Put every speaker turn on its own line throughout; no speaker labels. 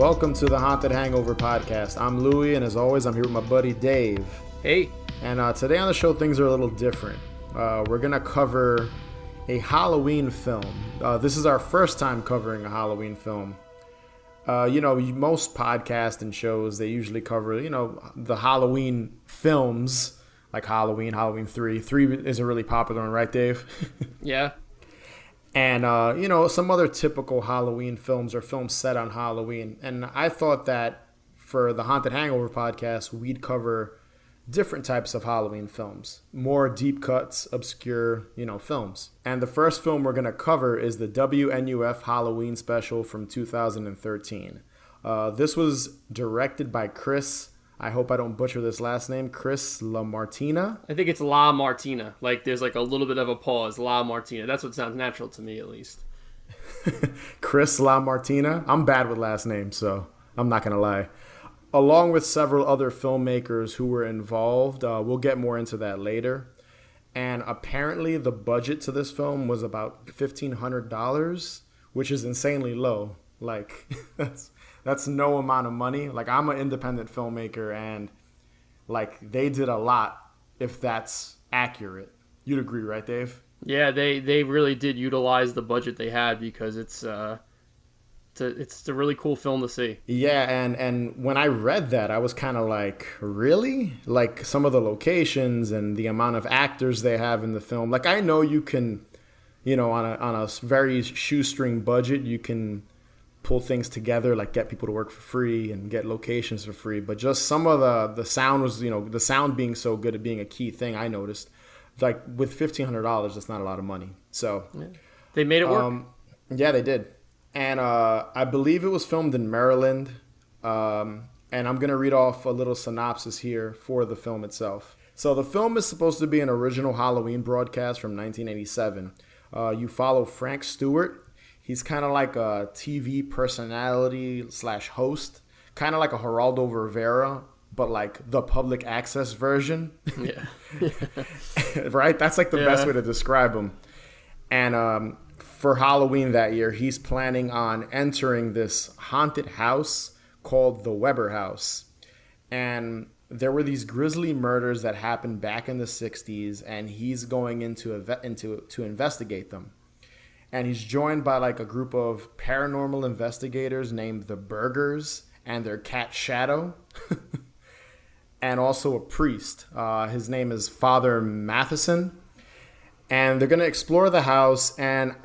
Welcome to the Haunted Hangover podcast. I'm Louie, and as always, I'm here with my buddy Dave.
Hey.
And today on the show, things are a little different. We're going to cover a Halloween film. This is our first time covering a Halloween film. Most podcasts and shows, they usually cover, the Halloween films, like Halloween, Halloween 3. 3 is a really popular one, right, Dave?
Yeah.
And, some other typical Halloween films or films set on Halloween. And I thought that for the Haunted Hangover podcast, we'd cover different types of Halloween films. More deep cuts, obscure, films. And the first film we're going to cover is the WNUF Halloween special from 2013. This was directed by Chris, I hope I don't butcher this last name, Chris LaMartina.
I think it's La Martina. Like, there's like a little bit of a pause. La Martina. That's what sounds natural to me, at least.
Chris LaMartina. I'm bad with last names, so I'm not going to lie. Along with several other filmmakers who were involved. We'll get more into that later. And apparently the budget to this film was about $1,500, which is insanely low. Like, that's no amount of money. Like, I'm an independent filmmaker, and like, they did a lot, if that's accurate. You'd agree, right, Dave?
Yeah, they really did utilize the budget they had, because it's a really cool film to see.
Yeah, and when I read that, I was kind of like, really? Like, some of the locations and the amount of actors they have in the film. Like, I know you can, on a very shoestring budget, you can pull things together, like get people to work for free and get locations for free. But just some of the sound was, the sound being so good at being a key thing, I noticed. Like, with $1,500, that's not a lot of money. So
yeah. They made it work.
Yeah, they did. And I believe it was filmed in Maryland. And I'm going to read off a little synopsis here for the film itself. So the film is supposed to be an original Halloween broadcast from 1987. You follow Frank Stewart. He's kind of like a TV personality / host, kind of like a Geraldo Rivera, but like the public access version.
Yeah.
Right? That's like the best way to describe him. And for Halloween that year, he's planning on entering this haunted house called the Weber House. And there were these grisly murders that happened back in the 60s, and he's going to investigate them. And he's joined by like a group of paranormal investigators named the Burgers and their cat Shadow. And also a priest. His name is Father Matheson. And they're going to explore the house. And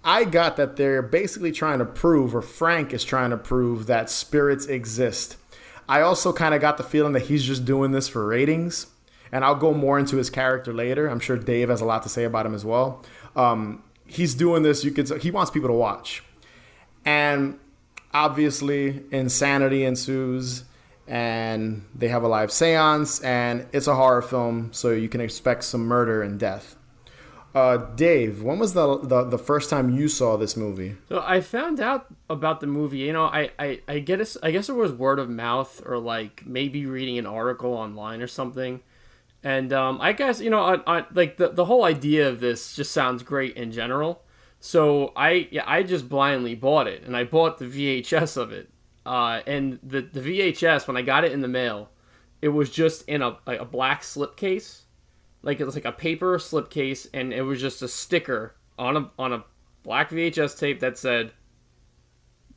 I got that they're basically trying to prove, or Frank is trying to prove, that spirits exist. I also kind of got the feeling that he's just doing this for ratings. And I'll go more into his character later. I'm sure Dave has a lot to say about him as well. He's doing this, he wants people to watch. And obviously, insanity ensues, and they have a live seance, and it's a horror film, so you can expect some murder and death. Dave, when was the first time you saw this movie?
So I found out about the movie, I guess it was word of mouth, or like maybe reading an article online or something. And I guess, like the whole idea of this just sounds great in general. So I just blindly bought it, and I bought the VHS of it. And the VHS, when I got it in the mail, it was just in a black slipcase. Like, it was like a paper slipcase, and it was just a sticker on a black VHS tape that said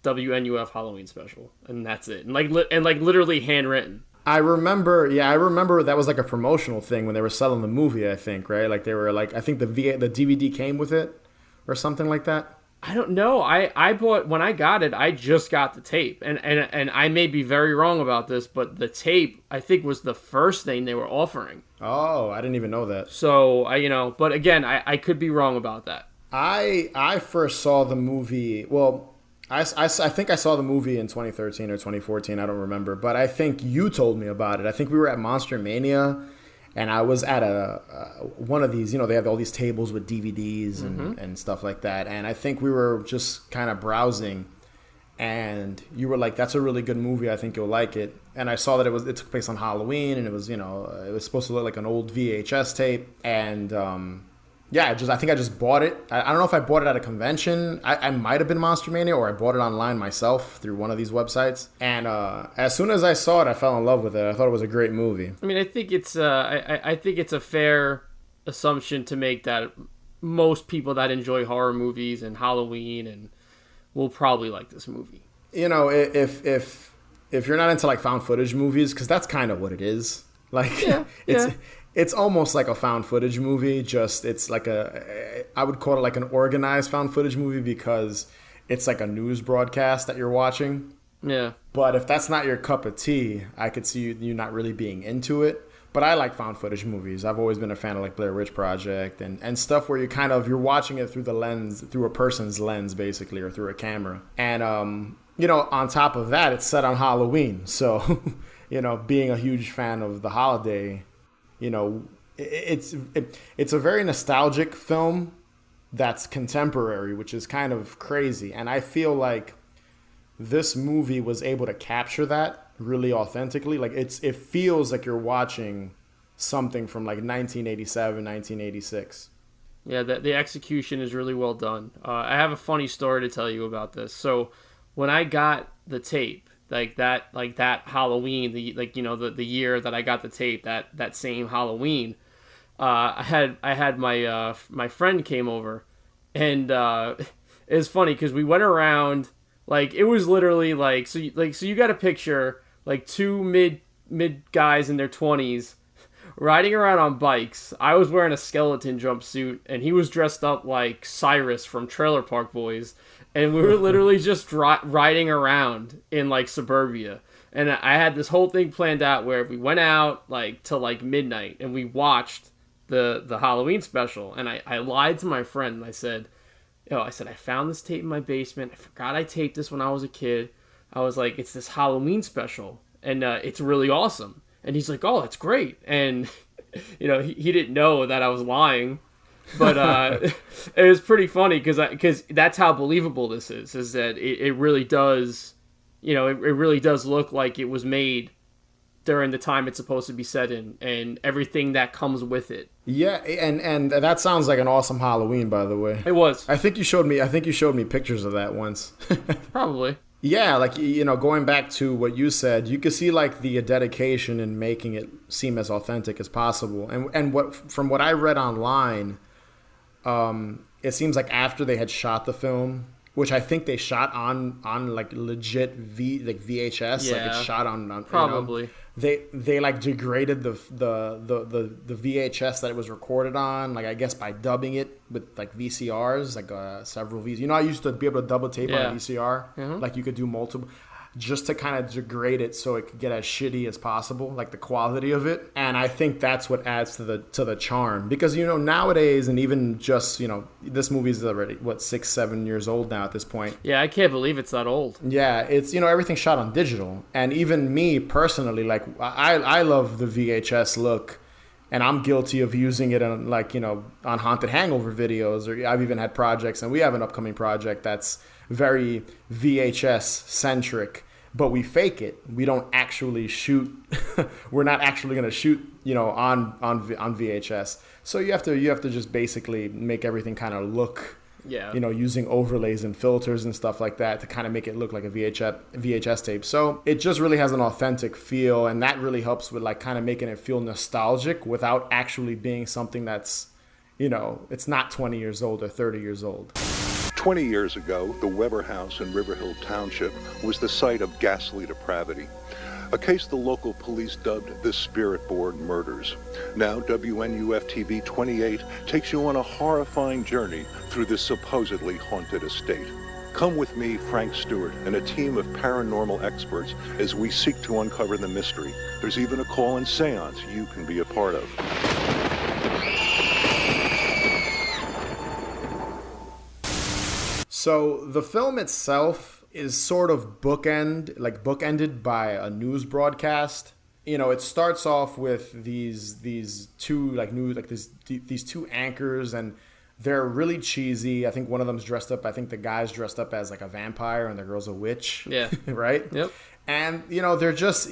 WNUF Halloween special, and that's it. And like literally handwritten.
I remember that was like a promotional thing when they were selling the movie, I think, right? Like, they were like, I think the DVD came with it or something like that.
I don't know. I bought, when I got it, I just got the tape. And I may be very wrong about this, but the tape, I think, was the first thing they were offering.
Oh, I didn't even know that.
So, but again, I could be wrong about that.
I first saw the movie, well, I think I saw the movie in 2013 or 2014. I don't remember. But I think you told me about it. I think we were at Monster Mania, and I was at one of these, they have all these tables with DVDs and stuff like that. And I think we were just kind of browsing, and you were like, that's a really good movie. I think you'll like it. And I saw that it took place on Halloween, and it was, it was supposed to look like an old VHS tape. And Yeah, I think I just bought it. I don't know if I bought it at a convention. I might have been Monster Mania, or I bought it online myself through one of these websites. And as soon as I saw it, I fell in love with it. I thought it was a great movie.
I mean, I think it's I think it's a fair assumption to make that most people that enjoy horror movies and Halloween and will probably like this movie.
You know, if you're not into like found footage movies, because that's kind of what it is. Like, it's almost like a found footage movie. Just it's like I would call it like an organized found footage movie, because it's like a news broadcast that you're watching.
Yeah.
But if that's not your cup of tea, I could see you not really being into it. But I like found footage movies. I've always been a fan of like Blair Witch Project and stuff where you're watching it through through a person's lens, basically, or through a camera. And, you know, on top of that, it's set on Halloween. So, you know, being a huge fan of the holiday, you know, it's a very nostalgic film that's contemporary, which is kind of crazy. And I feel like this movie was able to capture that really authentically. Like it feels like you're watching something from like 1987, 1986.
Yeah, the execution is really well done. I have a funny story to tell you about this. So when I got the tape, like that Halloween, the year that I got the tape, that same Halloween, I had my friend came over, and it was funny because we went around. Like, it was literally like so you got a picture like two mid guys in their 20s riding around on bikes. I was wearing a skeleton jumpsuit, and he was dressed up like Cyrus from Trailer Park Boys, and we were literally just riding around in like suburbia. And I had this whole thing planned out where we went out like till like midnight and we watched the Halloween special. And I lied to my friend and I said, I found this tape in my basement. I forgot I taped this when I was a kid. I was like, it's this Halloween special, and it's really awesome. And he's like, oh, that's great. And, you know, he didn't know that I was lying. But it was pretty funny because that's how believable this is that it really does, you know, it really does look like it was made during the time it's supposed to be set in, and everything that comes with it.
Yeah, and that sounds like an awesome Halloween, by the way.
It was.
I think you showed me pictures of that once.
Probably.
Yeah, like, you know, going back to what you said, you could see like the dedication in making it seem as authentic as possible. And from what I read online, it seems like after they had shot the film, which I think they shot on like legit VHS,
yeah,
like it's shot on
probably.
You know, they like degraded the VHS that it was recorded on, like I guess by dubbing it with like VCRs, like several VCRs. You know, I used to be able to double tape on a VCR, like you could do multiple, just to kind of degrade it so it could get as shitty as possible, like the quality of it. And I think that's what adds to the charm, because, you know, nowadays, and even just, you know, this movie's already 6-7 years old now at this point.
Yeah, I can't believe it's that old.
Yeah, it's, you know, everything's shot on digital. And even me personally, like I love the VHS look, and I'm guilty of using it on, like, you know, on Haunted Hangover videos, or I've even had projects, and we have an upcoming project that's very VHS centric, but we fake it. We don't actually shoot. We're not actually going to shoot, you know, on VHS. So you have to just basically make everything kind of look, you know, using overlays and filters and stuff like that to kind of make it look like a VHS tape. So it just really has an authentic feel, and that really helps with like kind of making it feel nostalgic without actually being something that's, you know, it's not 20 years old or 30 years old.
20 years ago, the Weber House in Riverhill Township was the site of ghastly depravity, a case the local police dubbed the Spirit Board Murders. Now, WNUF TV 28 takes you on a horrifying journey through this supposedly haunted estate. Come with me, Frank Stewart, and a team of paranormal experts as we seek to uncover the mystery. There's even a call-in seance you can be a part of.
So the film itself is sort of bookended by a news broadcast. You know, it starts off with these two anchors, and they're really cheesy. I think one of them's dressed up. I think the guy's dressed up as like a vampire, and the girl's a witch.
Yeah.
Right.
Yep.
And you know, they're just.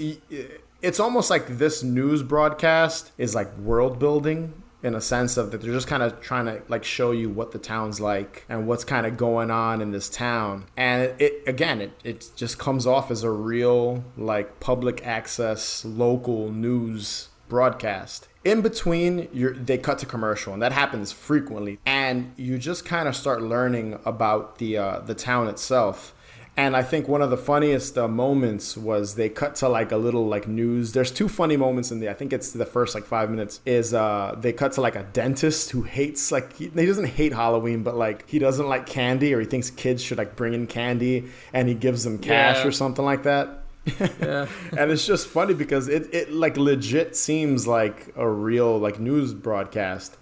It's almost like this news broadcast is like world building. in a sense of that they're just kind of trying to like show you what the town's like and what's kind of going on in this town. And it just comes off as a real like public access local news broadcast. In between, they cut to commercial, and that happens frequently. And you just kind of start learning about the town itself. And I think one of the funniest moments was they cut to like a little like news. There's two funny moments in there. I think it's the first like 5 minutes is they cut to like a dentist who hates like he doesn't hate Halloween, but like he doesn't like candy, or he thinks kids should like bring in candy, and he gives them cash or something like that. Yeah. And it's just funny because it like legit seems like a real like news broadcast.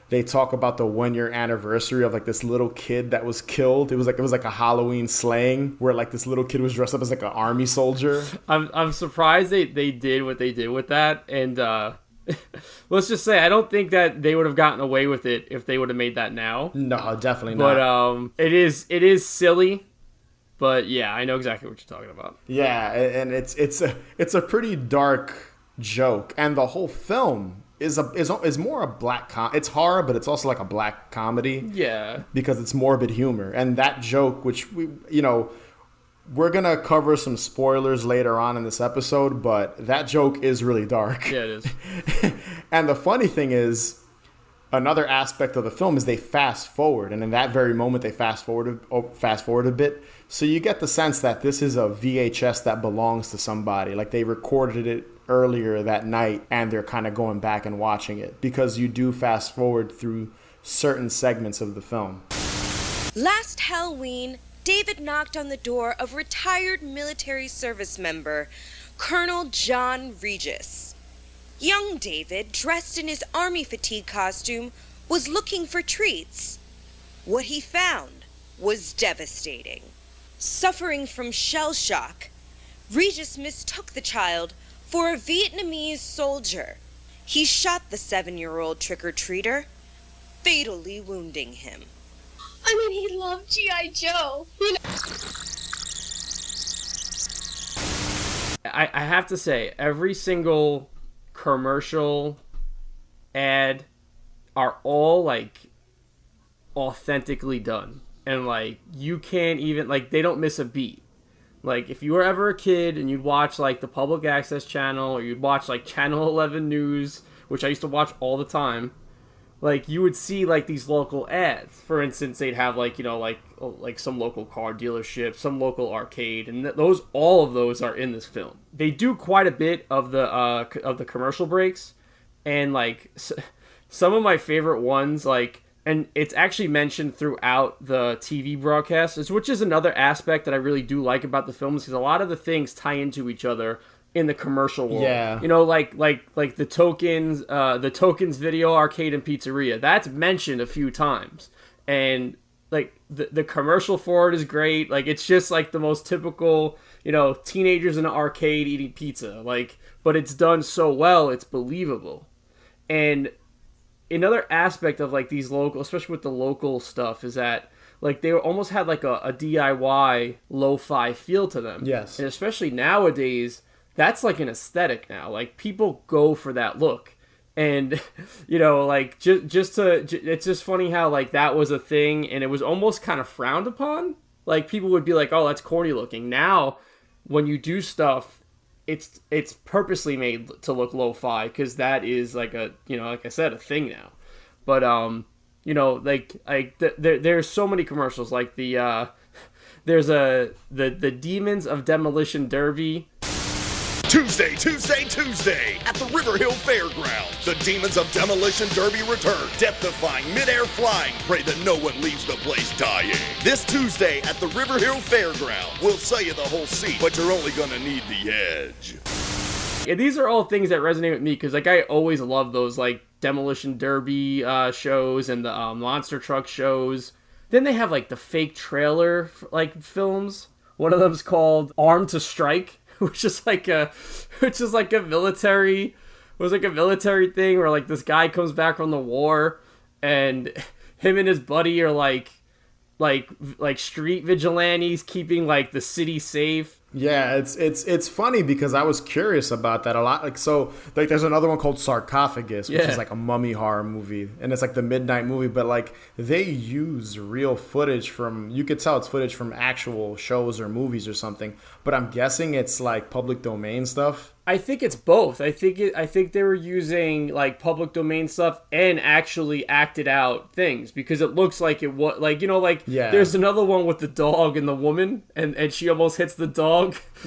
They talk about the 1-year anniversary of like this little kid that was killed. It was like a Halloween slaying where like this little kid was dressed up as like an army soldier.
I'm surprised they did what they did with that. And let's just say I don't think that they would have gotten away with it if they would have made that now.
No, definitely not.
But it is silly. But yeah, I know exactly what you're talking about.
Yeah, and it's a pretty dark joke, and the whole film is more a black it's horror, but it's also like a black comedy.
Yeah, because
it's morbid humor, and that joke, which we're gonna cover some spoilers later on in this episode, but that joke is really dark.
Yeah, it is.
And the funny thing is, another aspect of the film is they fast forward, and in that very moment they fast forward a bit, so you get the sense that this is a VHS that belongs to somebody. Like they recorded it earlier that night and they're kind of going back and watching it, because you do fast forward through certain segments of the film.
Last Halloween, David knocked on the door of retired military service member Colonel John Regis. Young David, dressed in his army fatigue costume, was looking for treats. What he found was devastating. Suffering from shell shock, Regis mistook the child for a Vietnamese soldier. He shot the 7-year-old trick-or-treater, fatally wounding him.
I mean, he loved G.I. Joe.
I have to say, every single commercial ad are all like authentically done, and like you can't even like they don't miss a beat. Like if you were ever a kid and you'd watch like the public access channel, or you'd watch like Channel 11 News, which I used to watch all the time, like you would see like these local ads. For instance, they'd have like like some local car dealership, some local arcade, and all of those are in this film. They do quite a bit of the commercial breaks, and like some of my favorite ones, like, and it's actually mentioned throughout the TV broadcasts, which is another aspect that I really do like about the films, because a lot of the things tie into each other in the commercial world.
Yeah.
Like the Tokens Video Arcade and Pizzeria, that's mentioned a few times. And like the commercial for it is great. Like it's just like the most typical, teenagers in an arcade eating pizza. Like, but it's done so well, it's believable. And another aspect of like these local, especially with the local stuff, is that like they almost had like a DIY lo-fi feel to them.
Yes.
And especially nowadays, that's like an aesthetic now. Like people go for that look. And, like it's just funny how like that was a thing and it was almost kind of frowned upon. Like people would be like, oh, that's corny looking. Now, when you do stuff, it's purposely made to look lo-fi, because that is like a, like I said, a thing now. But, there's so many commercials. Like there's the Demons of Demolition Derby.
Tuesday at the River Hill Fairgrounds. The Demons of Demolition Derby return. Death-defying, mid-air flying. Pray that no one leaves the place dying. This Tuesday at the River Hill Fairgrounds. We'll sell you the whole seat, but you're only gonna need the edge.
Yeah, these are all things that resonate with me, because like I always love those like Demolition Derby shows and the monster truck shows. Then they have like the fake trailer like films. One of them's called Armed to Strike, which is like a military thing where like this guy comes back from the war and him and his buddy are like street vigilantes keeping like the city safe.
Yeah, it's funny because I was curious about that a lot. Like there's another one called Sarcophagus, which is like a mummy horror movie, and it's like the midnight movie, but like they use real footage from, you could tell it's footage from actual shows or movies or something, but I'm guessing it's like public domain stuff.
I think it's both. I think they were using like public domain stuff and actually acted out things, because it looks like it was like, there's another one with the dog and the woman and she almost hits the dog.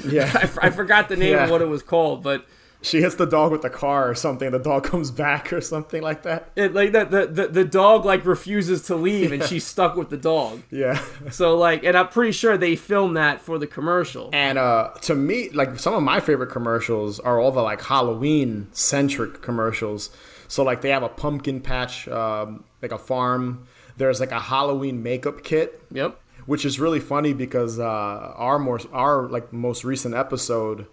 Yeah.
I forgot the name of what it was called, but
she hits the dog with the car or something. The dog comes back or something like that.
It like that the dog like refuses to leave and she's stuck with the dog.
Yeah.
So like, and I'm pretty sure they filmed that for the commercial.
And to me, like some of my favorite commercials are all the like Halloween centric commercials. So like they have a pumpkin patch, like a farm. There's like a Halloween makeup kit.
Yep.
Which is really funny because our most recent episode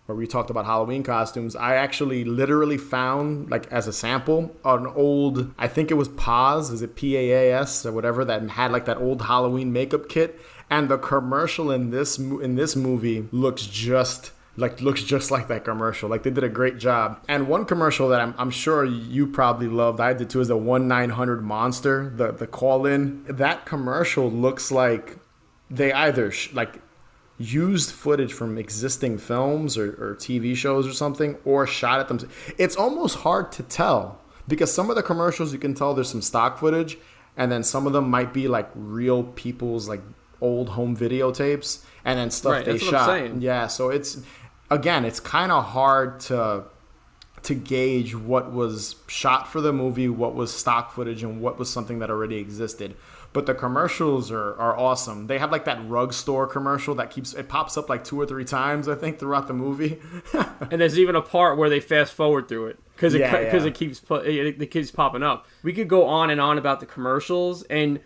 where we talked about Halloween costumes, I actually literally found, like as a sample, an old, I think it was PAS, is it PAAS or whatever, that had like that old Halloween makeup kit, and the commercial in this movie looks just like that commercial. Like they did a great job. And one commercial that I'm sure you probably loved, I did too, is the 1-900 Monster, the call-in. That commercial looks like they either used footage from existing films or TV shows or something, or shot at them. It's almost hard to tell because some of the commercials you can tell there's some stock footage, and then some of them might be like real people's like old home videotapes, and then stuff they shot. Yeah, so it's kind of hard to gauge what was shot for the movie, what was stock footage, and what was something that already existed. But the commercials are awesome. They have like that rug store commercial that pops up like 2 or 3 times, I think, throughout the movie.
And there's even a part where they fast forward through it because it keeps popping up. We could go on and on about the commercials, and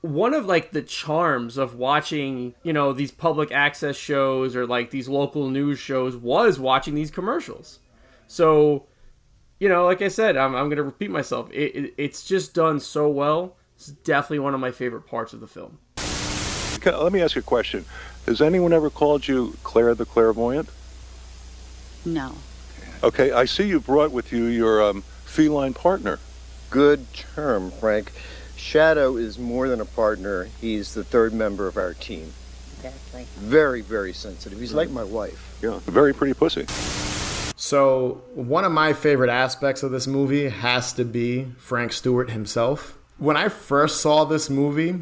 one of like the charms of watching, these public access shows or like these local news shows was watching these commercials. So, like I said, I'm going to repeat myself. It's just done so well. It's definitely one of my favorite parts of the film.
Let me ask you a question. Has anyone ever called you Claire the Clairvoyant?
No.
Okay, I see you brought with you your feline partner.
Good term, Frank. Shadow is more than a partner. He's the third member of our team.
Exactly.
Very, very sensitive. He's like my wife.
Yeah, very pretty pussy.
So one of my favorite aspects of this movie has to be Frank Stewart himself. When I first saw this movie,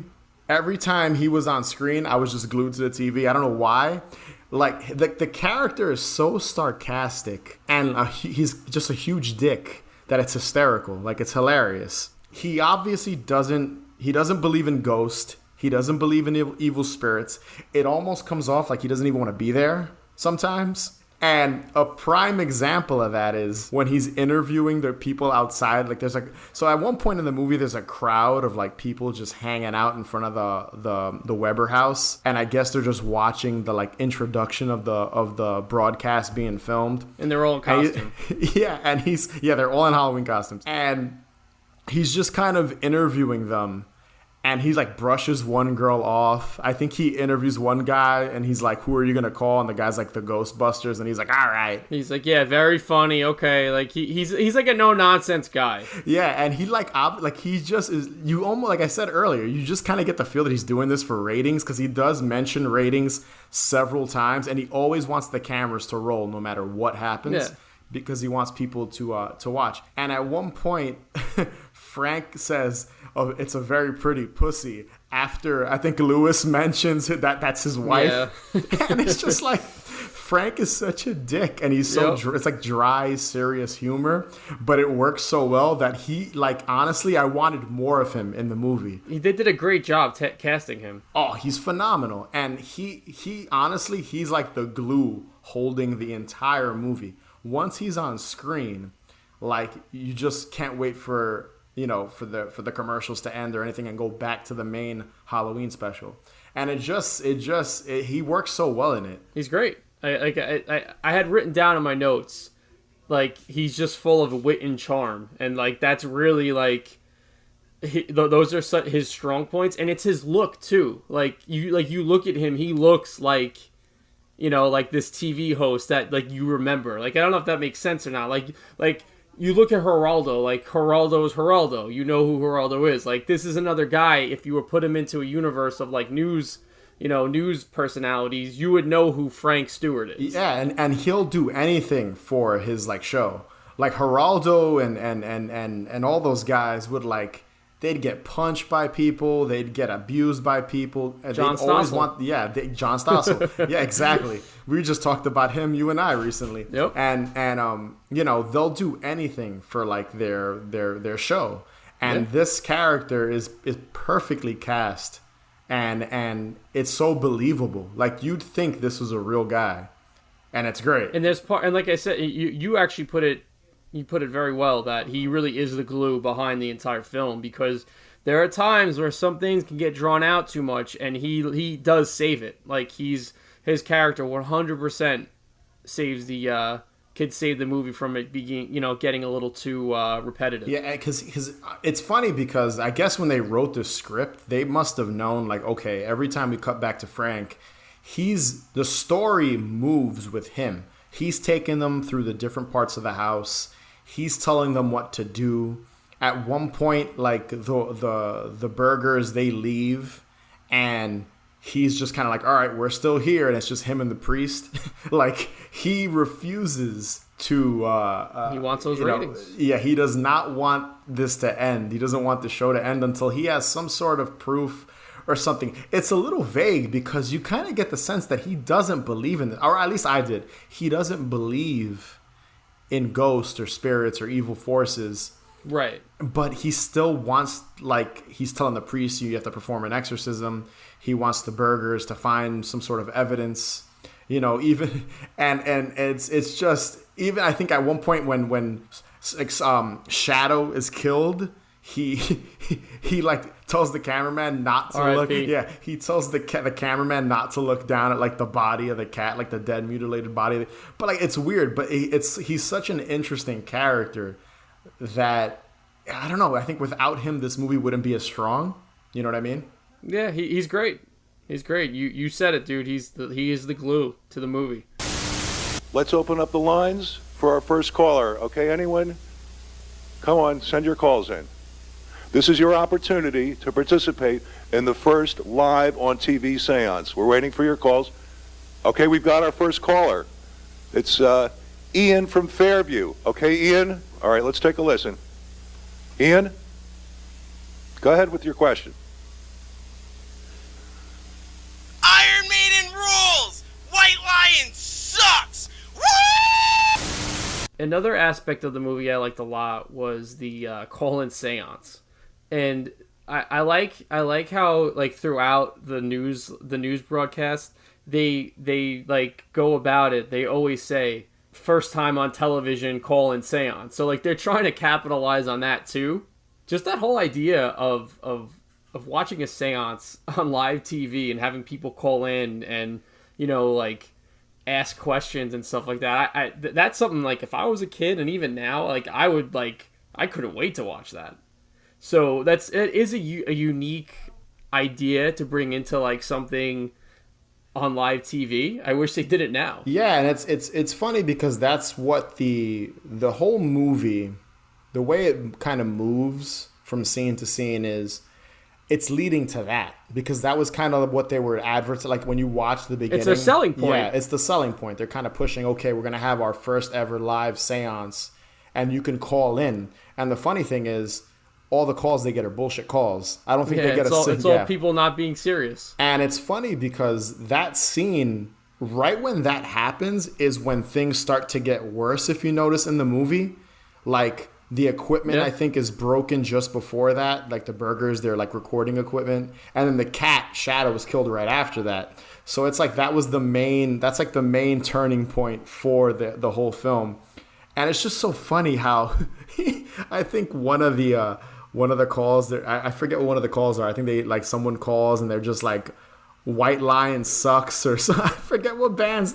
every time he was on screen, I was just glued to the TV. I don't know why. Like, the character is so sarcastic, and he's just a huge dick that it's hysterical. Like, it's hilarious. He obviously doesn't believe in ghosts. He doesn't believe in evil spirits. It almost comes off like he doesn't even want to be there sometimes. And a prime example of that is when he's interviewing the people outside. Like so at one point in the movie, there's a crowd of like people just hanging out in front of the Weber house, and I guess they're just watching the like introduction of the broadcast being filmed.
And they're all in costume.
They're all in Halloween costumes, and he's just kind of interviewing them. And he like brushes one girl off. I think he interviews one guy and he's like, "Who are you going to call?" And the guy's like, "The Ghostbusters." And he's like, "All right."
He's like, "Yeah, very funny. Okay." Like he's like a no nonsense guy.
Yeah. And he he just is, you almost, like I said earlier, you just kind of get the feel that he's doing this for ratings, because he does mention ratings several times, and he always wants the cameras to roll no matter what happens. Yeah. Because he wants people to watch. And at one point, Frank says, "Oh, it's a very pretty pussy," after I think Lewis mentions that's his wife. Yeah. And it's just like, Frank is such a dick, and he's so it's like dry, serious humor, but it works so well that he, like, honestly, I wanted more of him in the movie.
They did a great job casting him.
Oh, he's phenomenal. And he honestly, he's like the glue holding the entire movie. Once he's on screen, like, you just can't wait for the commercials to end or anything and go back to the main Halloween special. And he works so well in it.
He's great. I had written down in my notes, like, he's just full of wit and charm, and like that's really like those are his strong points, and it's his look too. Like you look at him, he looks like like this TV host that like you remember. Like I don't know if that makes sense or not. Like you look at Geraldo, like Geraldo is Geraldo. You know who Geraldo is. Like this is another guy. If you were put him into a universe of like news personalities, you would know who Frank Stewart is.
Yeah, and he'll do anything for his like show. Like Geraldo and all those guys would like, they'd get punched by people, they'd get abused by people. And
John
they'd always
Stossel.
John Stossel. Yeah, exactly. We just talked about him, you and I, recently.
Yep.
And they'll do anything for like their show. And this character is perfectly cast. And it's so believable. Like you'd think this was a real guy, and it's great.
And and like I said, you actually put it very well that he really is the glue behind the entire film, because there are times where some things can get drawn out too much, and he does save it. Like his character 100% saves could save the movie from it being, getting a little too repetitive.
Yeah, because it's funny because I guess when they wrote the script, they must have known, like, okay, every time we cut back to Frank, the story moves with him. He's taking them through the different parts of the house. He's telling them what to do. At one point, like the burgers, they leave, and he's just kind of like, all right, we're still here. And it's just him and the priest. Like, he refuses to...
he wants those ratings.
He does not want this to end. He doesn't want the show to end until he has some sort of proof or something. It's a little vague because you kind of get the sense that he doesn't believe in it. Or at least I did. He doesn't believe in ghosts or spirits or evil forces.
Right.
But he still wants, like, he's telling the priest, you have to perform an exorcism. He wants the burgers to find some sort of evidence, even, and it's just, even I think at one point when Shadow is killed, he like tells the cameraman not to look. Yeah, he tells the cameraman not to look down at like the body of the cat, like the dead mutilated body. But like, it's weird, but he's such an interesting character that, I don't know, I think without him this movie wouldn't be as strong. You know what I mean?
Yeah, he's great. He's great. You said it, dude. He is the glue to the movie.
Let's open up the lines for our first caller. Okay, anyone? Come on, send your calls in. This is your opportunity to participate in the first live on TV seance. We're waiting for your calls. Okay, we've got our first caller. It's Ian from Fairview. Okay, Ian? All right, let's take a listen. Ian? Go ahead with your question.
Iron Maiden rules! White Lion sucks! Woo!
Another aspect of the movie I liked a lot was the call-in seance. And I like how, like, throughout the news broadcast, they like go about it. They always say, first time on television, call-in seance. So like they're trying to capitalize on that too. Just that whole idea of watching a seance on live TV and having people call in and, like, ask questions and stuff like that. That's something, like, if I was a kid and even now, like, I couldn't wait to watch that. So it is a unique idea to bring into, like, something on live TV. I wish they did it now.
Yeah, and it's funny because that's what the whole movie, the way it kind of moves from scene to scene is, it's leading to that, because that was kind of what they were advertising. Like when you watch the beginning,
it's their selling point.
Yeah, it's the selling point. They're kind of pushing, okay, we're going to have our first ever live seance and you can call in. And the funny thing is, all the calls they get are bullshit calls. I don't think they get
it's all people not being serious.
And it's funny because that scene, right when that happens, is when things start to get worse, if you notice in the movie. Like, the equipment, I think, is broken just before that. Like, the burgers, they're, like, recording equipment. And then the cat, Shadow, was killed right after that. So it's like that's like the main turning point for the whole film. And it's just so funny how I think one of the calls, I forget what one of the calls are. I think they, like, someone calls and they're just like, White Lion sucks or something. I forget what bands.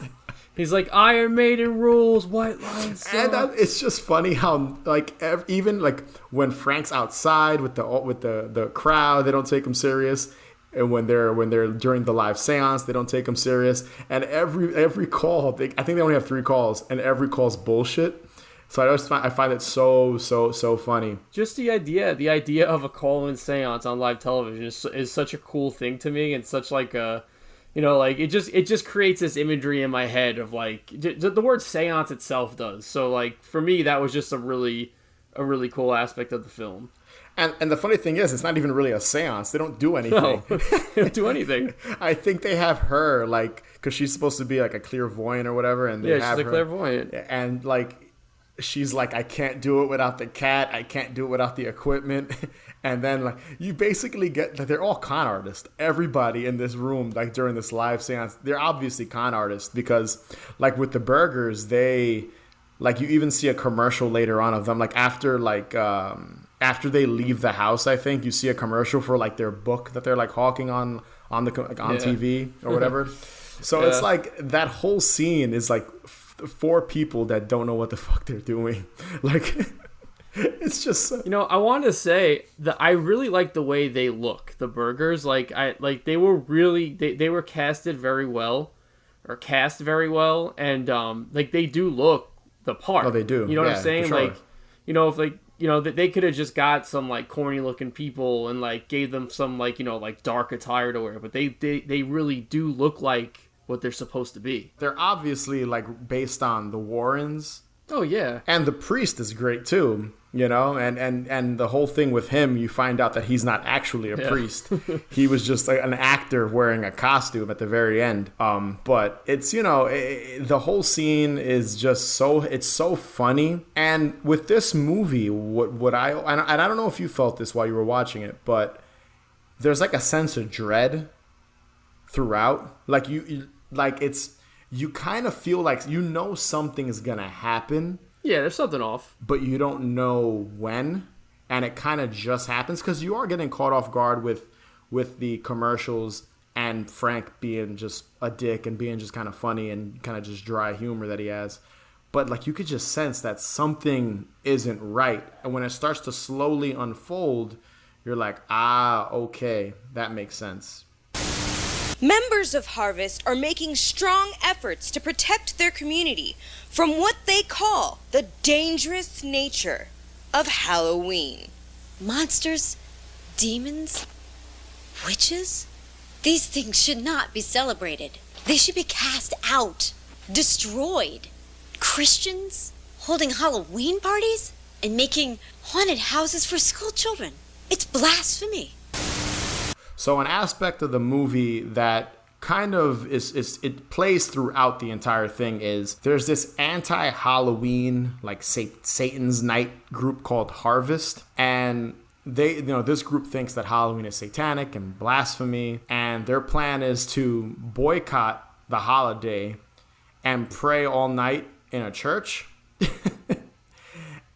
He's like, Iron Maiden rules, White Lion sucks.
And it's just funny how, like, even like when Frank's outside with the crowd, they don't take him serious. and when they're during the live seance, they don't take them serious. And every call, I think they only have 3 calls, and every call's bullshit. So I find it so funny.
Just the idea of a call-in seance on live television is such a cool thing to me, and such like a, like it just creates this imagery in my head of like the word seance itself does. So like for me, that was just a really cool aspect of the film.
And the funny thing is, it's not even really a seance. They don't do anything.
No, they don't do anything.
I think they have her like, because she's supposed to be like a clairvoyant or whatever, and they have
she's a
her,
clairvoyant,
and like. She's like, I can't do it without the cat. I can't do it without the equipment. And then like you basically get like, they're all con artists. Everybody in this room, like during this live seance, they're obviously con artists because like with the burgers, they like you even see a commercial later on of them like after they leave the house. I think you see a commercial for like their book that they're like hawking on TV or whatever. So it's like that whole scene is like 4 people that don't know what the fuck they're doing. Like, it's just
I want to say that I really like the way they look. The burgers, they were really they were cast very well, and like they do look the part.
Oh, they do.
You know what I'm saying?
Sure.
Like, if they could have just got some like corny looking people and like gave them some like like dark attire to wear, but they really do look like what they're supposed to be.
They're obviously like based on the Warrens.
Oh yeah.
And the priest is great too, and the whole thing with him, you find out that he's not actually a priest. He was just like an actor wearing a costume at the very end. But it's, the whole scene is just it's so funny. And with this movie, and I don't know if you felt this while you were watching it, but there's like a sense of dread throughout. Like you kind of feel like something is gonna happen.
Yeah, there's something off,
but you don't know when, and it kind of just happens because you are getting caught off guard with the commercials and Frank being just a dick and being just kind of funny and kind of just dry humor that he has. But like you could just sense that something isn't right, and when it starts to slowly unfold, you're like, okay, that makes sense.
Members of Harvest are making strong efforts to protect their community from what they call the dangerous nature of Halloween.
Monsters, demons, witches? These things should not be celebrated. They should be cast out, destroyed. Christians holding Halloween parties and making haunted houses for school children. It's blasphemy.
So an aspect of the movie that kind of it plays throughout the entire thing is there's this anti-Halloween like Satan's Night group called Harvest, and they this group thinks that Halloween is satanic and blasphemy, and their plan is to boycott the holiday and pray all night in a church.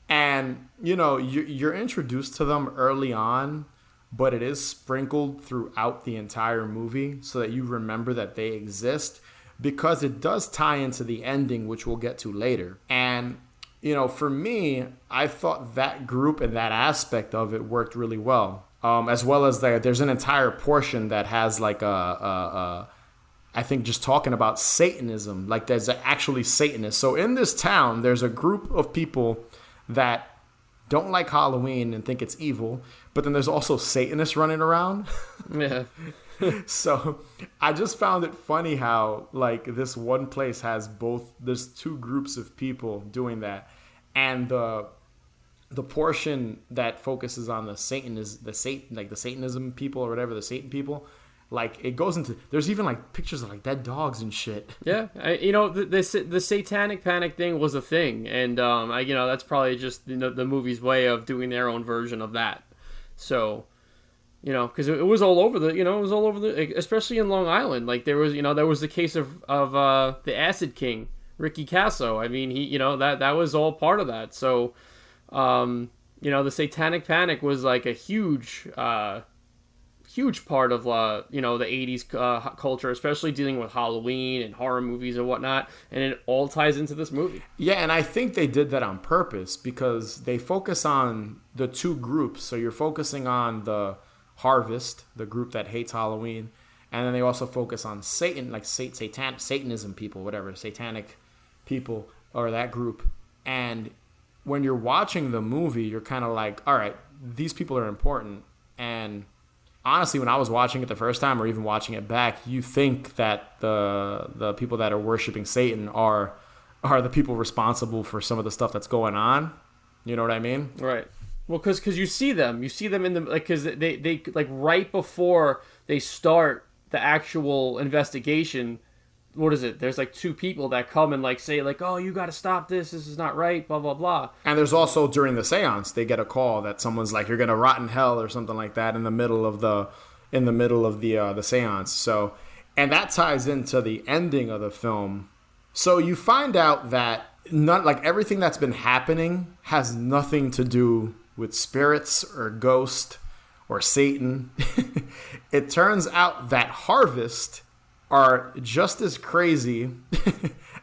And you're introduced to them early on, but it is sprinkled throughout the entire movie so that you remember that they exist, because it does tie into the ending, which we'll get to later. And, for me, I thought that group and that aspect of it worked really well. As well as there's an entire portion that has like I think just talking about Satanism, like there's actually Satanists. So in this town, there's a group of people that don't like Halloween and think it's evil, but then there's also Satanists running around.
Yeah.
So I just found it funny how like this one place has there's 2 groups of people doing that, and the portion that focuses on the Satanism people or whatever, the Satan people, like it goes into, there's even like pictures of like dead dogs and shit.
Yeah, the satanic panic thing was a thing, and that's probably just the movie's way of doing their own version of that. So, because it was all over especially in Long Island. Like there was the case of the Acid King, Ricky Casso. I mean, he that was all part of that. So, the satanic panic was like a huge part of the 80s culture, especially dealing with Halloween and horror movies and whatnot, and it all ties into this movie.
Yeah, and I think they did that on purpose because they focus on the 2 groups. So you're focusing on the Harvest, the group that hates Halloween. And then they also focus on Satan, like Satanism people, whatever, satanic people, or that group. And when you're watching the movie, you're kind of like, all right, these people are important. And honestly, when I was watching it the first time or even watching it back, you think that the people that are worshiping Satan are the people responsible for some of the stuff that's going on. You know what I mean?
Right. Well, because you see them in the, like, because they like right before they start the actual investigation. What is it? There's like two people that come and like say like, oh, you got to stop this. This is not right. Blah, blah, blah.
And there's also during the seance, they get a call that someone's like, you're going to rot in hell or something like that in the middle of the seance. So, and that ties into the ending of the film. So you find out that not like everything that's been happening has nothing to do with spirits or ghost or Satan. It turns out that Harvest are just as crazy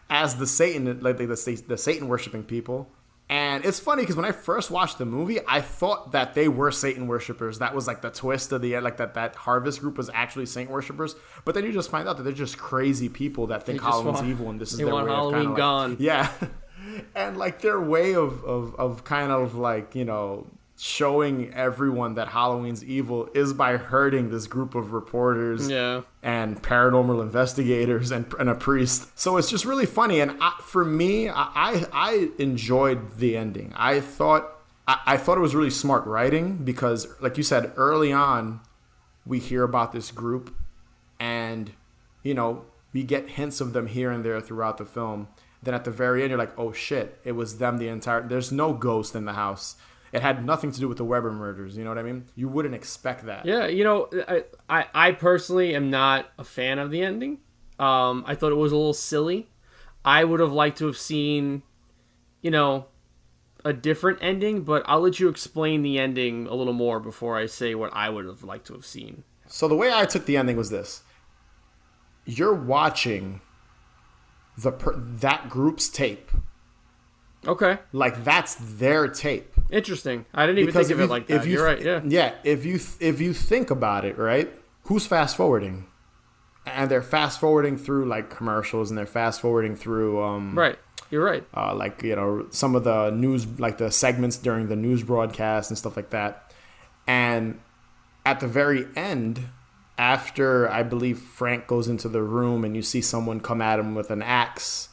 as the Satan, like the Satan worshiping people. And it's funny because when I first watched the movie, I thought that they were Satan worshipers. That was like the twist of the end, like that Harvest group was actually Satan worshipers. But then you just find out that they're just crazy people that think Halloween's evil and this is their way of
Halloween gone.
Yeah. And like their way of kind of like, you know, showing everyone that Halloween's evil is by hurting this group of reporters and paranormal investigators and a priest. So it's just really funny. And for me, I enjoyed the ending. I thought it was really smart writing because, like you said, early on, we hear about this group and, you know, we get hints of them here and there throughout the film. Then at the very end, you're like, oh shit, it was them the entire... There's no ghost in the house. It had nothing to do with the Weber murders. You know what I mean? You wouldn't expect that.
Yeah, you know, I personally am not a fan of the ending. I thought it was a little silly. I would have liked to have seen, you know, a different ending, but I'll let you explain the ending a little more before I say what I would have liked to have seen.
So the way I took the ending was this. You're watching that group's tape.
Okay.
Like that's their tape.
Interesting. I didn't even think of it like that. You're right. Yeah.
Yeah. If you think about it, right? Who's fast forwarding? And they're fast forwarding through like commercials, and they're fast forwarding through.
Right. You're right.
Like, you know, some of the news, like the segments during the news broadcast and stuff like that. And at the very end, after I believe Frank goes into the room and you see someone come at him with an axe.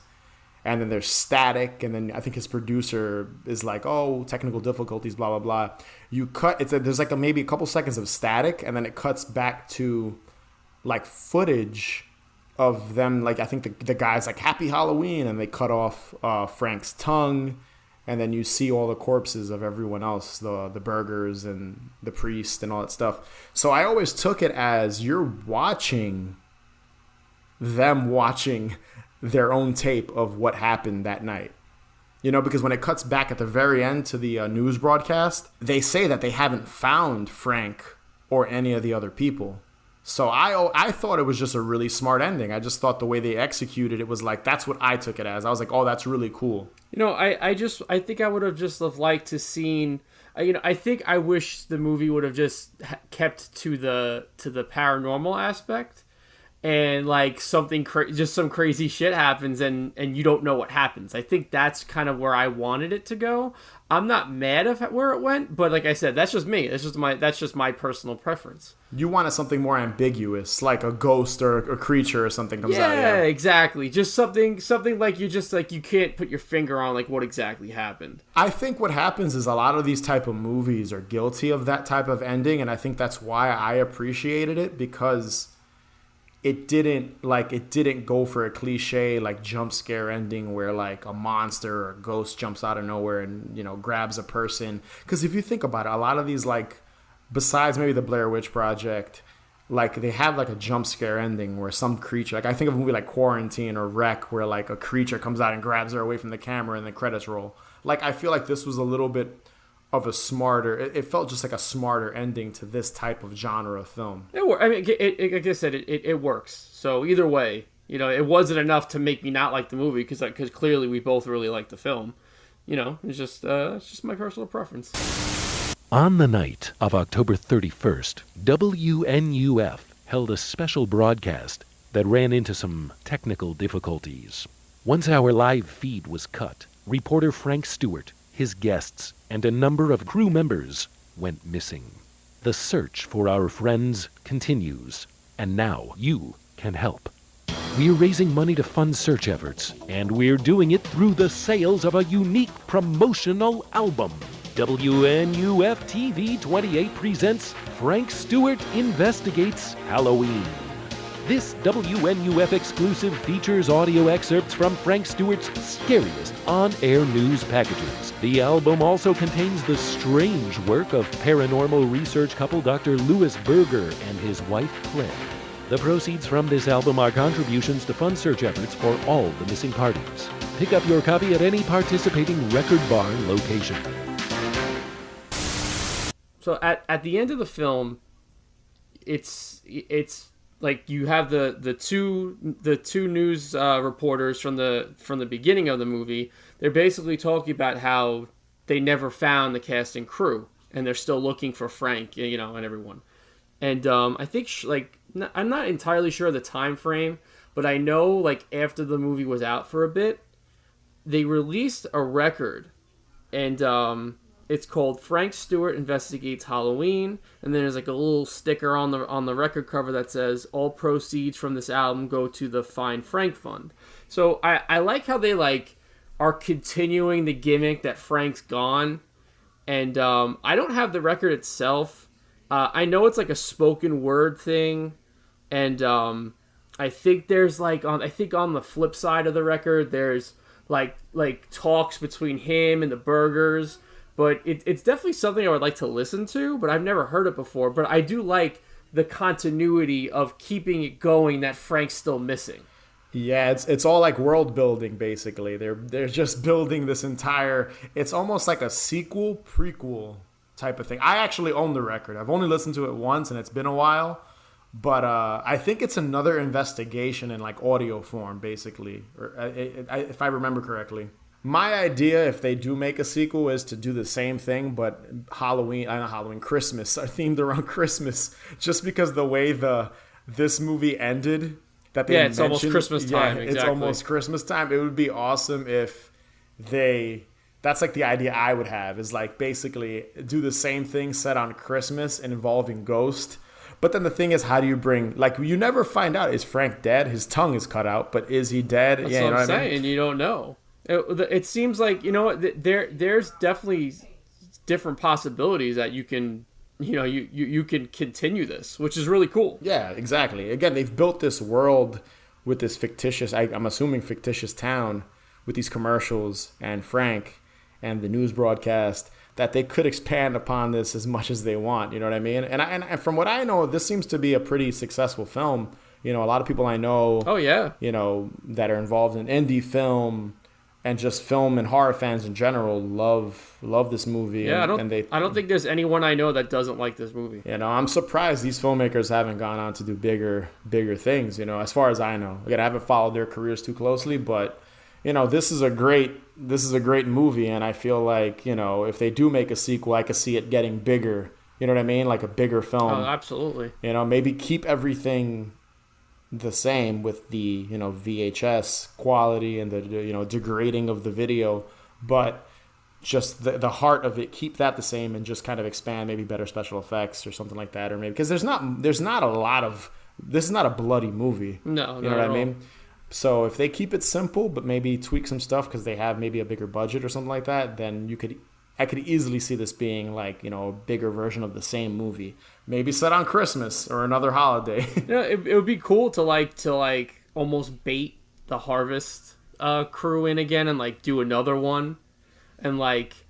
And then there's static, and then I think his producer is like, "Oh, technical difficulties, blah blah blah." You cut. There's like maybe a couple seconds of static, and then it cuts back to like footage of them. Like I think the guy's like "Happy Halloween," and they cut off Frank's tongue, and then you see all the corpses of everyone else, the burgers and the priest and all that stuff. So I always took it as you're watching them watching their own tape of what happened that night. You know, because when it cuts back at the very end to the news broadcast, they say that they haven't found Frank or any of the other people. So I thought it was just a really smart ending. I just thought the way they executed it was like, that's what I took it as. I was like, oh, that's really cool.
You know, I think I would have just liked to seen, you know, I think I wish the movie would have just kept to the paranormal aspect. And like something just some crazy shit happens and you don't know what happens. I think that's kind of where I wanted it to go. I'm not mad at where it went, but like I said, that's just me. That's just my personal preference.
You wanted something more ambiguous, like a ghost or a creature or something comes out.
Yeah, exactly. Just something like you can't put your finger on like what exactly happened.
I think what happens is a lot of these type of movies are guilty of that type of ending, and I think that's why I appreciated it, because it didn't go for a cliche like jump scare ending where like a monster or a ghost jumps out of nowhere and, you know, grabs a person. Because if you think about it, a lot of these, like, besides maybe the Blair Witch Project, like they have like a jump scare ending where some creature, like I think of a movie like Quarantine or Wreck, where like a creature comes out and grabs her away from the camera and the credits roll. Like I feel like this was a little bit of a smarter, it felt just like a smarter ending to this type of genre of film.
I mean, like I said, it works. So either way, you know, it wasn't enough to make me not like the movie because clearly we both really like the film. You know, it's just my personal preference.
On the night of October 31st, WNUF held a special broadcast that ran into some technical difficulties. Once our live feed was cut, reporter Frank Stewart, his guests, and a number of crew members went missing. The search for our friends continues, and now you can help. We're raising money to fund search efforts, and we're doing it through the sales of a unique promotional album. WNUF TV 28 presents Frank Stewart Investigates Halloween. This WNUF exclusive features audio excerpts from Frank Stewart's scariest on-air news packages. The album also contains the strange work of paranormal research couple Dr. Louis Berger and his wife Claire. The proceeds from this album are contributions to fund search efforts for all the missing parties. Pick up your copy at any participating Record Barn location.
So at the end of the film, it's like you have the two news reporters from the beginning of the movie. They're basically talking about how they never found the cast and crew, and they're still looking for Frank, and everyone. And I think I'm not entirely sure of the time frame, but I know after the movie was out for a bit, they released a record, and it's called Frank Stewart Investigates Halloween, and then there's a little sticker on the record cover that says all proceeds from this album go to the Find Frank Fund. So I like how they are continuing the gimmick that Frank's gone, and I don't have the record itself. I know it's a spoken word thing, and I think there's on the flip side of the record there's talks between him and the Burgers. But it's definitely something I would like to listen to, but I've never heard it before. But I do like the continuity of keeping it going that Frank's still missing.
Yeah, it's all world building basically. They're just building this entire. It's almost like a sequel prequel type of thing. I actually own the record. I've only listened to it once, and it's been a while. But I think it's another investigation in audio form, basically, or if I remember correctly. My idea, if they do make a sequel, is to do the same thing, but Christmas, are themed around Christmas, just because the way this movie ended, that they
it's almost Christmas time. Exactly.
It's almost Christmas time. It would be awesome if that's the idea I would have, is basically do the same thing set on Christmas involving Ghost. But then the thing is, how do you bring, you never find out, is Frank dead? His tongue is cut out, but is he dead?
That's what I'm saying. You don't know. It seems there's definitely different possibilities that you can you can continue this, which is really cool.
Yeah, exactly. Again, they've built this world with this fictitious, I'm assuming fictitious town, with these commercials and Frank and the news broadcast, that they could expand upon this as much as they want. You know what I mean? And from what I know, this seems to be a pretty successful film. A lot of people I know.
Oh yeah.
That are involved in indie film. And just film and horror fans in general love this movie.
Yeah,
I
don't think there's anyone I know that doesn't like this movie.
I'm surprised these filmmakers haven't gone on to do bigger things. As far as I know, again, I haven't followed their careers too closely, but this is a great movie, and I feel if they do make a sequel, I could see it getting bigger. You know what I mean? Like a bigger film.
Oh, absolutely.
Maybe keep everything the same with the VHS quality and the degrading of the video, but just the heart of it, keep that the same, and just kind of expand, maybe better special effects or something like that, or maybe because there's not a lot of, this is not a bloody movie.
No,
you know what I mean? So if they keep it simple but maybe tweak some stuff because they have maybe a bigger budget or something like that, then I could easily see this being a bigger version of the same movie, maybe set on Christmas or another holiday.
It would be cool to almost bait the Harvest crew in again and do another one, and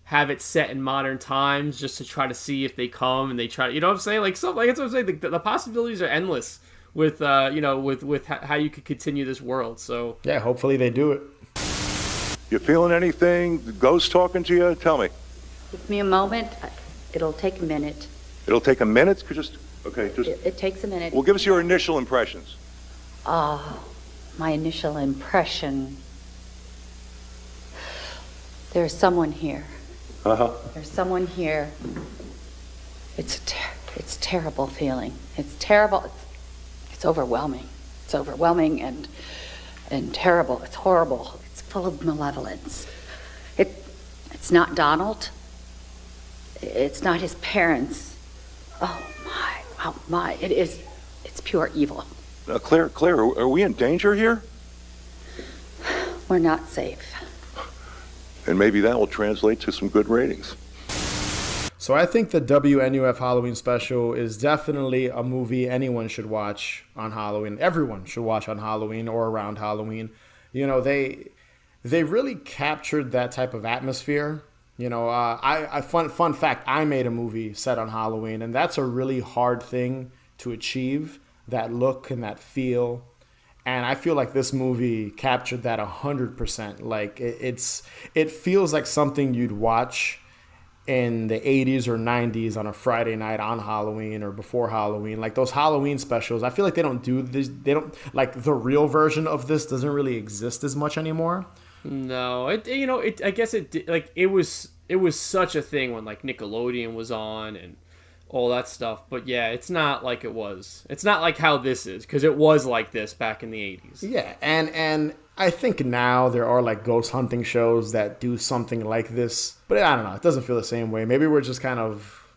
have it set in modern times just to try to see if they come and they try. You know what I'm saying? That's what I'm saying. The possibilities are endless with with how you could continue this world. So
yeah, hopefully they do it.
You feeling anything? The ghost talking to you? Tell me.
Give me a moment. It'll take a minute.
It'll take a minute?
It takes a minute.
Well, give us your initial impressions.
My initial impression. There's someone here.
Uh-huh.
There's someone here. It's it's terrible feeling. It's terrible. It's overwhelming. It's overwhelming and terrible. It's horrible. It's full of malevolence. It's not Donald. It's not his parents. Oh my! It's pure evil.
Claire, are we in danger here?
We're not safe.
And maybe that will translate to some good ratings.
So I think the WNUF Halloween special is definitely a movie anyone should watch on Halloween. Everyone should watch on Halloween or around Halloween. You know, they really captured that type of atmosphere. You know, fun fact, I made a movie set on Halloween, and that's a really hard thing to achieve, that look and that feel. And I feel like this movie captured that 100%. Like it feels like something you'd watch in the 80s or 90s on a Friday night on Halloween or before Halloween. Like those Halloween specials, I feel like they don't do this. They don't, like, the real version of this doesn't really exist as much anymore.
No, I guess it was such a thing when like Nickelodeon was on and all that stuff. But yeah, it's not like it was. It's not like how this is, because it was like this back in the 80s.
Yeah, and I think now there are like ghost hunting shows that do something like this, but I don't know. It doesn't feel the same way. Maybe we're just kind of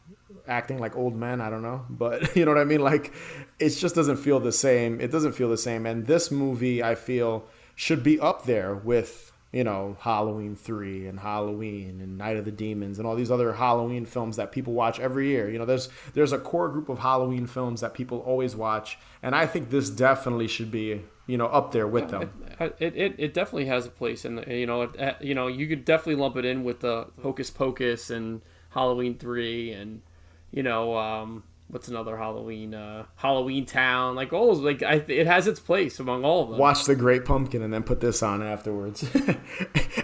acting like old men. I don't know, but you know what I mean? Like, it just doesn't feel the same. It doesn't feel the same. And this movie, I feel, should be up there with, you know, Halloween 3 and Halloween and Night of the Demons and all these other Halloween films that people watch every year. You know, there's a core group of Halloween films that people always watch, and I think this definitely should be, you know, up there with them.
It definitely has a place, and you could definitely lump it in with the Hocus Pocus and Halloween 3 and what's another Halloween? Halloween Town. Like all those, it has its place among all of them.
Watch The Great Pumpkin and then put this on afterwards.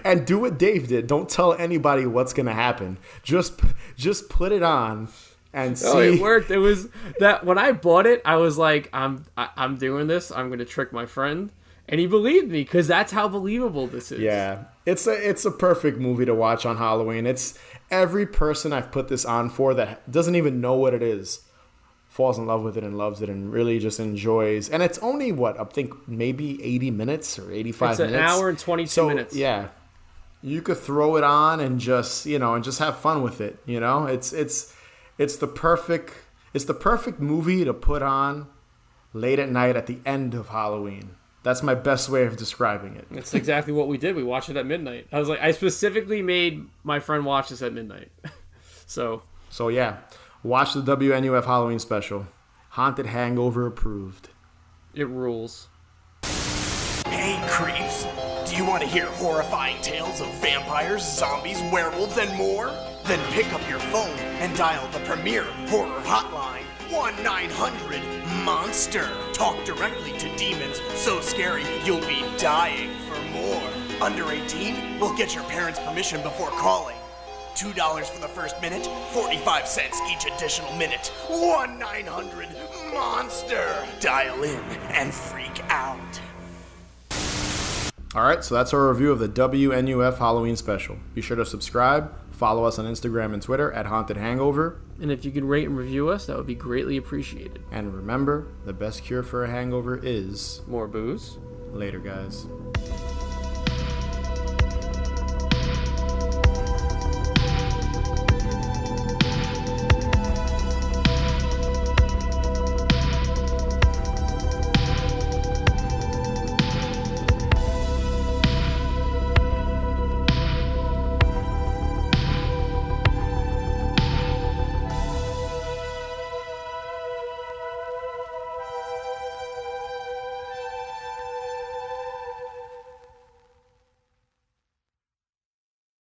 And do what Dave did. Don't tell anybody what's gonna happen. Just put it on and see.
Oh, it worked. It was that when I bought it, I was like, I'm doing this. I'm gonna trick my friend, and he believed me because that's how believable this is.
Yeah, it's a perfect movie to watch on Halloween. It's every person I've put this on for that doesn't even know what it is falls in love with it and loves it and really just enjoys. And it's only, I think maybe 80 minutes or 85 minutes.
It's an hour and 22 minutes.
Yeah. You could throw it on and just have fun with it. You know, it's the perfect movie to put on late at night at the end of Halloween. That's my best way of describing it.
That's exactly what we did. We watched it at midnight. I specifically made my friend watch this at midnight. So
yeah. Watch the WNUF Halloween special. Haunted Hangover approved.
It rules.
Hey, creeps. Do you want to hear horrifying tales of vampires, zombies, werewolves, and more? Then pick up your phone and dial the premier horror hotline, 1-900-MONSTER. Talk directly to demons so scary you'll be dying for more. Under 18? We'll get your parents' permission before calling. $2 for the first minute, 45 cents each additional minute. 1-900-MONSTER. Dial in and freak out.
All right, so that's our review of the WNUF Halloween special. Be sure to subscribe, follow us on Instagram and Twitter at Haunted Hangover.
And if you could rate and review us, that would be greatly appreciated.
And remember, the best cure for a hangover is
more booze.
Later, guys.